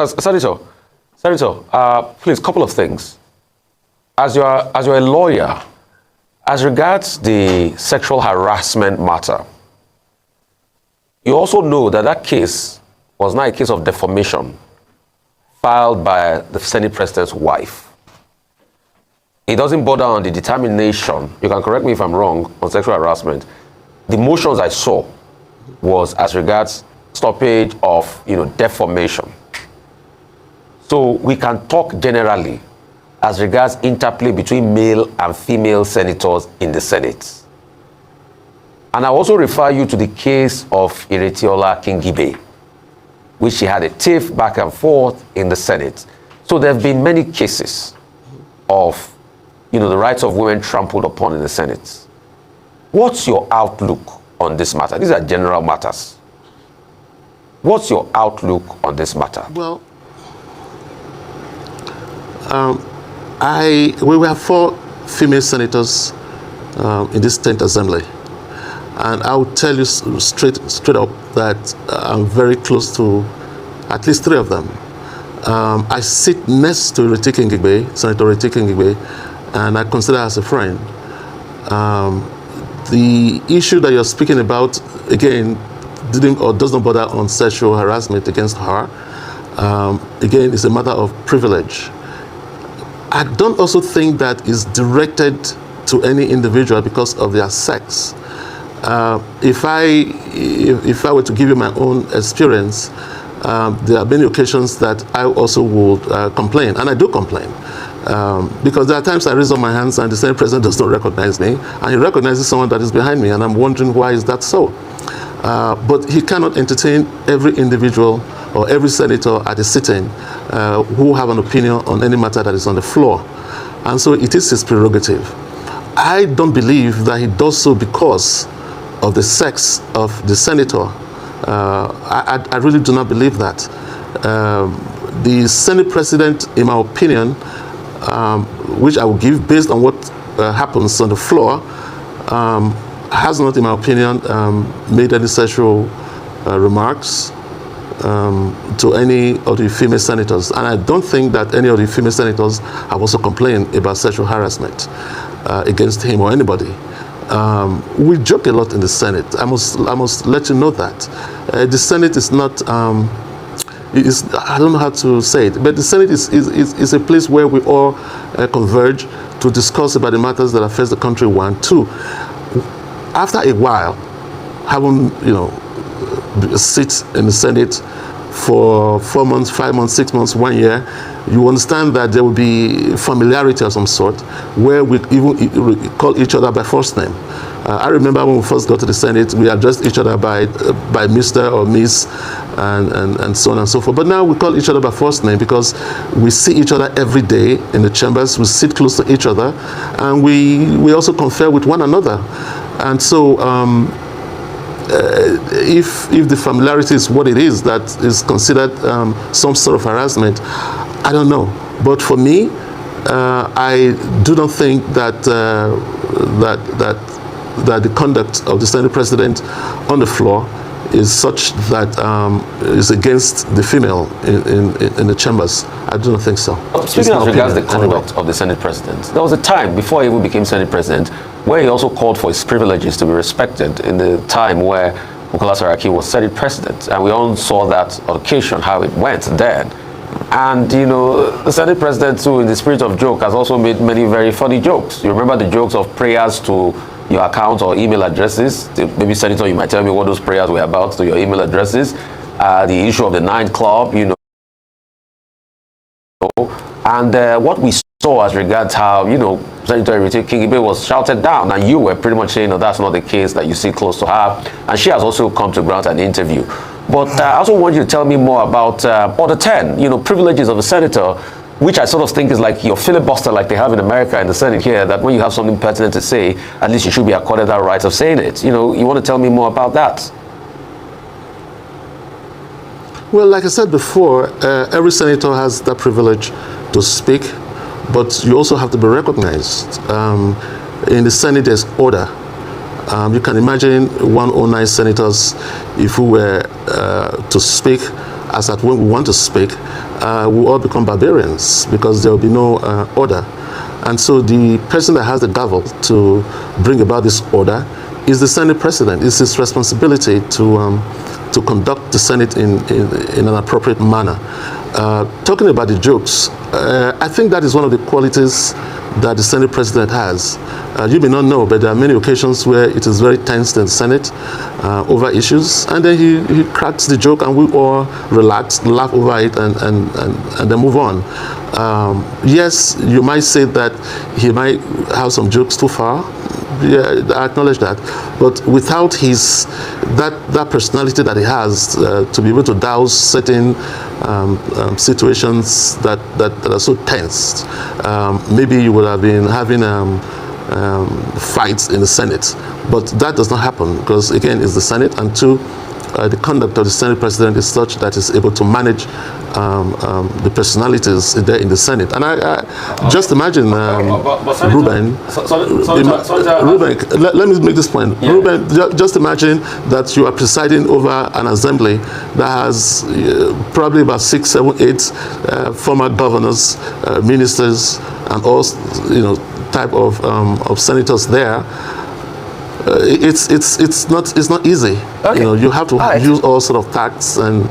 Senator, please, couple of things. As you're a lawyer, as regards the sexual harassment matter, you also know that that case was not a case of defamation filed by the Senate President's wife. It doesn't bother on the determination, you can correct me if I'm wrong, on sexual harassment. The motions I saw was as regards stoppage of, defamation. So we can talk generally as regards interplay between male and female senators in the Senate. And I also refer you to the case of Iretiola Kingibe, which she had a tiff back and forth in the Senate. So there have been many cases of, the rights of women trampled upon in the Senate. What's your outlook on this matter? These are general matters. What's your outlook on this matter? Well, we were 4 female senators in this 10th Assembly. And I will tell you straight up that I'm very close to at least 3 of them. I sit next to Senator Ireti Kingibe, and I consider her as a friend. The issue that you're speaking about, again, does not bother on sexual harassment against her. Again, it's a matter of privilege. I don't also think that is directed to any individual because of their sex. If I were to give you my own experience, there are many occasions that I also would complain, and I do complain. Because there are times I raise up my hands and the Senate President does not recognize me, and he recognizes someone that is behind me, and I'm wondering why is that so. But he cannot entertain every individual or every senator at a sitting who have an opinion on any matter that is on the floor. And so it is his prerogative. I don't believe that he does so because of the sex of the senator. I really do not believe that. The Senate President, in my opinion, which I will give based on what happens on the floor, has not, in my opinion, made any sexual remarks to any of the female senators. And I don't think that any of the female senators have also complained about sexual harassment against him or anybody. We joke a lot in the Senate. I must let you know that. The Senate is not, I don't know how to say it, but the Senate is a place where we all converge to discuss about the matters that affect the country, 1. 2, after a while, having, sit in the Senate for 4 months, 5 months, 6 months, 1 year, you understand that there will be familiarity of some sort where we even call each other by first name. I remember when we first got to the Senate, we addressed each other by Mr. or Miss and so on and so forth. But now we call each other by first name because we see each other every day in the chambers, we sit close to each other, and we also confer with one another. And so if the familiarity is what it is that is considered some sort of harassment, I don't know. But for me, I do not think that that the conduct of the Senate President on the floor is such that is against the female in the chambers. I do not think so. Speaking as regards the conduct of the Senate President, there was a time before he even became Senate President where he also called for his privileges to be respected in the time where Bukola Saraki was Senate President. And we all saw that occasion, how it went then. And, the Senate President, too, in the spirit of joke, has also made many very funny jokes. You remember the jokes of prayers to your account or email addresses? Maybe, Senator, you might tell me what those prayers were about to your email addresses. The issue of the 9 Club, And what we saw as regards how, Senator Ireti Kingibe was shouted down, and you were pretty much saying, no, that's not the case, that you sit close to her. And she has also come to grant an interview. But I also want you to tell me more about Order 10, privileges of a senator, which I sort of think is like your filibuster like they have in America in the Senate here, that when you have something pertinent to say, at least you should be accorded that right of saying it. You want to tell me more about that? Well, like I said before, every senator has that privilege to speak, but you also have to be recognized. In the Senate, there's order. You can imagine 109 senators, if we were to speak as at when we want to speak, will all become barbarians because there will be no order. And so the person that has the gavel to bring about this order is the Senate President. It's his responsibility to conduct the Senate in an appropriate manner. Talking about the jokes, I think that is one of the qualities that the Senate President has. You may not know, but there are many occasions where it is very tense in the Senate over issues, and then he cracks the joke and we all relax, laugh over it, and then move on. Yes, you might say that he might have some jokes too far. Yeah, I acknowledge that. But without that personality that he has to be able to douse certain situations that are so tense, maybe you would have been having fights in the Senate. But that does not happen because, again, it's the Senate, and two, the conduct of the Senate President is such that he's able to manage the personalities there in the Senate. And I just imagine Ruben. Ruben, let me make this point. Yeah. Ruben, just imagine that you are presiding over an assembly that has probably about 6, 7, 8 former governors, ministers, and all type of senators there. It's not easy. Okay. You have to use all sort of tacts and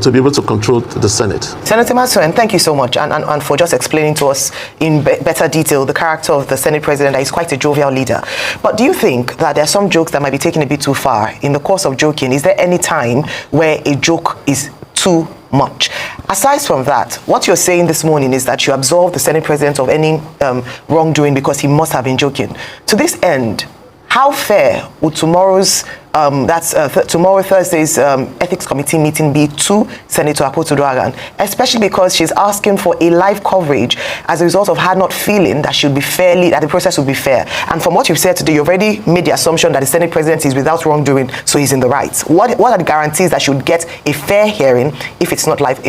to be able to control the Senate. Senator Maxwell, thank you so much and for just explaining to us in better detail the character of the Senate President. That is quite a jovial leader. But do you think that there are some jokes that might be taken a bit too far? In the course of joking, is there any time where a joke is too much? Aside from that, what you're saying this morning is that you absolve the Senate President of any wrongdoing because he must have been joking. To this end, how fair would tomorrow's Thursday's Ethics Committee meeting be to Senator Akpabio, especially because she's asking for a live coverage as a result of her not feeling that that the process would be fair. And from what you've said today, you've already made the assumption that the Senate President is without wrongdoing, so he's in the right. What are the guarantees that she would get a fair hearing if it's not live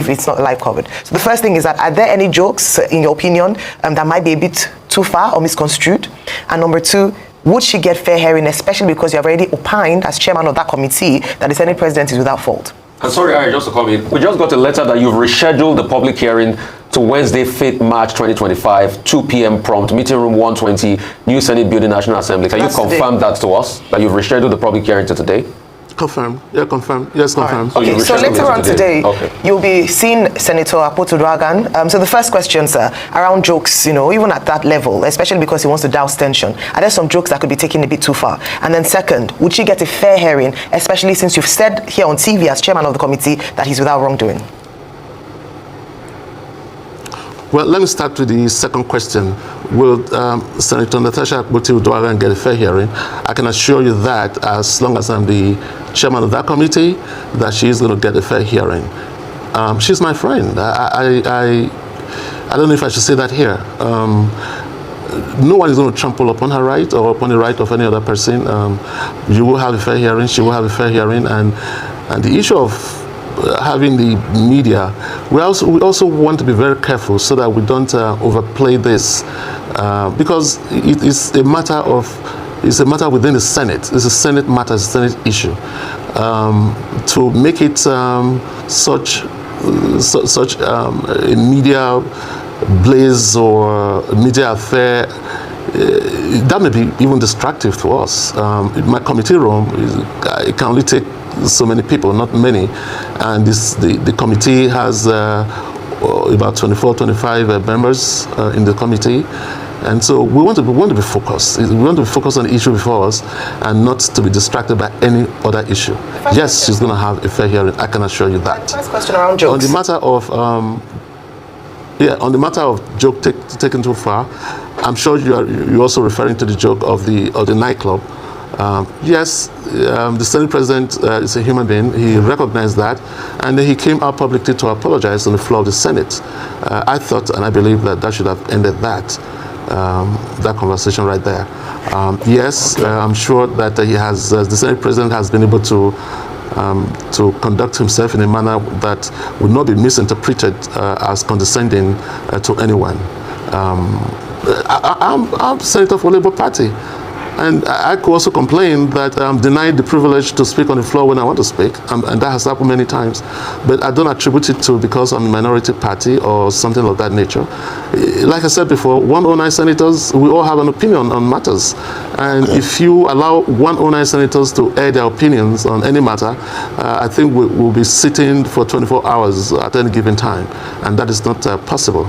covered? So the first thing is that, are there any jokes, in your opinion, that might be a bit too far or misconstrued? And number two, would she get fair hearing, especially because you have already opined as chairman of that committee that the Senate President is without fault? And sorry, Harry, just to come in. We just got a letter that you've rescheduled the public hearing to Wednesday, 5th March 2025, 2 p.m. prompt, meeting room 120, New Senate Building, National Assembly. Can you confirm that to us, that you've rescheduled the public hearing to today? Confirm. Yeah, confirm. Yes, confirm. Right. Okay, so later on today, you'll be seeing Senator Akpabio. So the first question, sir, around jokes, even at that level, especially because he wants to douse tension, are there some jokes that could be taken a bit too far? And then second, would she get a fair hearing, especially since you've said here on TV as chairman of the committee that he's without wrongdoing? Well, let me start with the second question. Will Senator Natasha Akpabio get a fair hearing? I can assure you that as long as I'm the chairman of that committee, that she is going to get a fair hearing. She's my friend. I don't know if I should say that here. No one is going to trample upon her right or upon the right of any other person. You will have a fair hearing. She will have a fair hearing. And the issue of having the media, we also want to be very careful so that we don't overplay this, because it's a matter within the Senate. It's a Senate matter, it's a Senate issue. To make it such a media blaze or a media affair, that may be even distractive to us. My committee room, it can only take so many people, not many, and the committee has about 24, 25 members in the committee, and so we want to be focused. We want to be focused on the issue before us, and not to be distracted by any other issue. Yes, she's going to have a fair hearing. I can assure you that. First question around jokes. On the matter of joke taken too far, I'm sure you're also referring to the joke of the nightclub. Yes, the Senate President is a human being. He recognized that, and then he came out publicly to apologize on the floor of the Senate. I thought and I believe that should have ended that conversation right there. Yes, I'm sure that the Senate President has been able to conduct himself in a manner that would not be misinterpreted as condescending to anyone. I'm Senator for Labour Party. And I could also complain that I'm denied the privilege to speak on the floor when I want to speak, and that has happened many times. But I don't attribute it to because I'm a minority party or something of that nature. Like I said before, 109 senators, we all have an opinion on matters. And if you allow 109 senators to air their opinions on any matter, I think we'll be sitting for 24 hours at any given time. And that is not possible.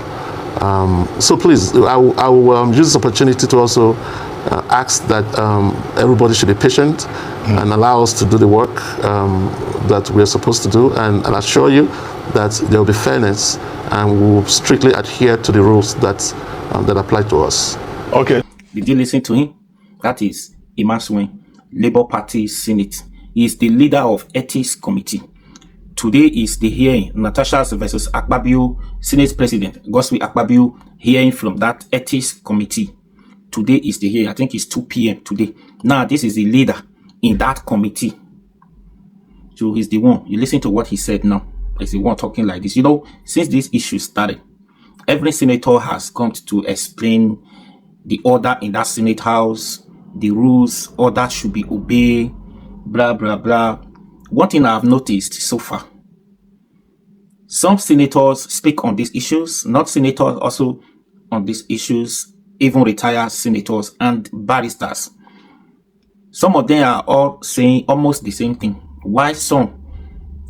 So please, I will use this opportunity to also ask that everybody should be patient and allow us to do the work that we're supposed to do. And I'll assure you that there will be fairness and we will strictly adhere to the rules that apply to us. Okay. Did you listen to him? That is Imasuen, Labour Party Senate. He is the leader of Ethics Committee. Today is the hearing, Natasha versus Akpabio, Senate President Godswill Akpabio, hearing from that Ethics Committee. Today is the hearing. I think it's 2 p.m. today. Now, this is the leader in that committee. So he's the one. You listen to what he said now. He's the one talking like this. You know, since this issue started, every senator has come to explain the order in that Senate House, the rules, order should be obeyed, blah, blah, blah. One thing I've noticed so far, some senators speak on these issues, not senators also on these issues, even retired senators and barristers. Some of them are all saying almost the same thing, while some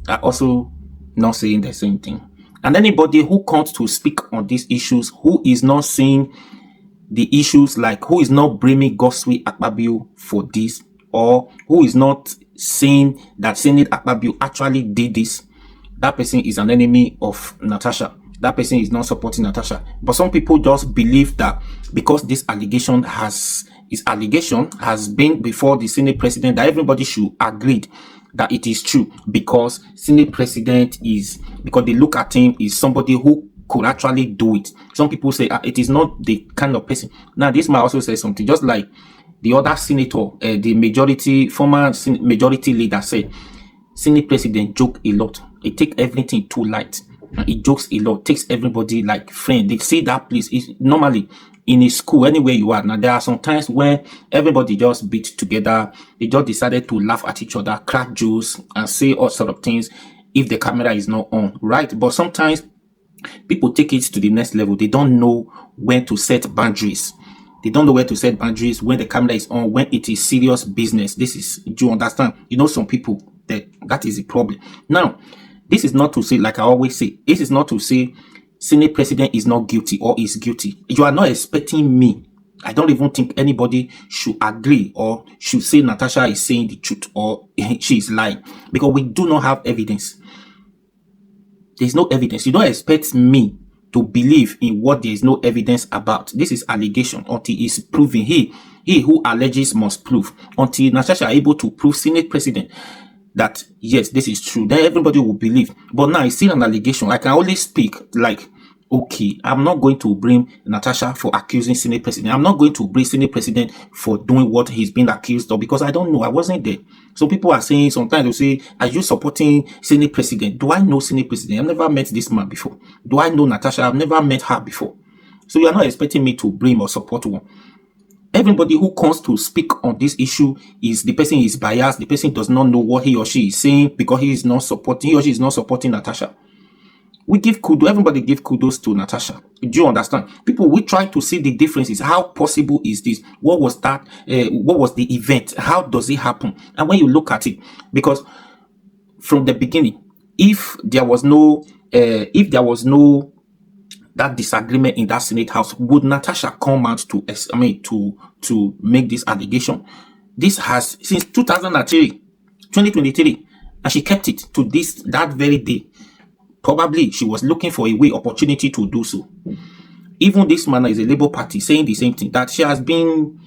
are also not saying the same thing. And anybody who comes to speak on these issues, who is not saying the issues, like who is not blaming Godswill Akpabio for this, or who is not saying that Senate Akpabio actually did this, that person is an enemy of Natasha. That person is not supporting Natasha. But some people just believe that because this allegation has been before the Senate President, that everybody should agree that it is true, because Senate President is, because they look at him is somebody who could actually do it. Some people say it is not the kind of person. Now, this might also say something, just like the other senator, the former majority leader said, Senate President joke a lot. He take everything too light. And he jokes a lot, takes everybody like friend. They see that place is normally in a school, anywhere you are. Now, there are some times where everybody just beat together. They just decided to laugh at each other, crack jokes, and say all sort of things if the camera is not on, right? But sometimes people take it to the next level. They don't know when to set boundaries. They don't know where to set boundaries when the camera is on, when it is serious business. This is, do you understand? You know, some people, that is a problem. Now, this is not to say, like I always say, this is not to say Senate President is not guilty or is guilty. You are not expecting me. I don't even think anybody should agree or should say Natasha is saying the truth or she is lying, because we do not have evidence. There's no evidence. You don't expect me to believe in what there is no evidence about. This is allegation until it's proven. He who alleges must prove. Until Natasha are able to prove Senate President that yes, this is true, then everybody will believe. But now it's still an allegation. I can only speak like, okay, I'm not going to blame Natasha for accusing Senate President. I'm not going to blame Senate President for doing what he's been accused of, because I don't know. I wasn't there. So people are saying, sometimes they'll say, are you supporting Senate President? Do I know Senate President? I've never met this man before. Do I know Natasha? I've never met her before. So you are not expecting me to blame or support one. Everybody who comes to speak on this issue is the person is biased. The person does not know what he or she is saying because he or she is not supporting Natasha. We give kudos. Everybody give kudos to Natasha. Do you understand? People, we try to see the differences. How possible is this? What was that? What was the event? How does it happen? And when you look at it, because from the beginning, if there was no that disagreement in that Senate House, would Natasha come out to make this allegation? This has since 2023, and she kept it to that very day. Probably she was looking for a opportunity to do so. Even this man is a Labour Party saying the same thing, that she has been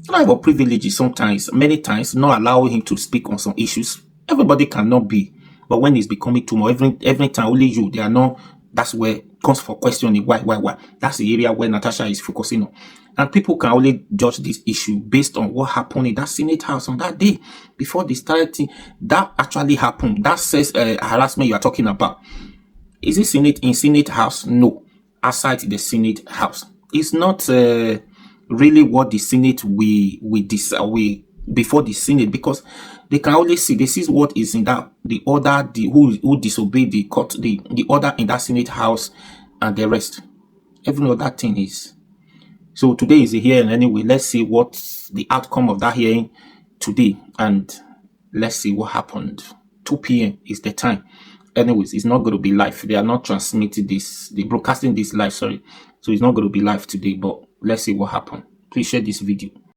kind of privileged sometimes, many times, not allowing him to speak on some issues. Everybody cannot be, but when it's becoming too much, every time only you, they are not. That's where it comes for questioning why. That's the area where Natasha is focusing on. And people can only judge this issue based on what happened in that Senate House on that day before they started. That actually happened. That says harassment you are talking about. Is it in Senate House? No. Outside the Senate House. It's not really what the Senate we decide before the Senate, because they can only see, this is what is in that the order, the who disobeyed the court, the order in that Senate House, and the rest. Every other thing is. So today is a hearing anyway. Let's see what's the outcome of that hearing today, and let's see what happened. 2 p.m. is the time. Anyways, it's not going to be live. They are not transmitting this, they broadcasting this live, sorry. So it's not going to be live today, but let's see what happened. Please share this video.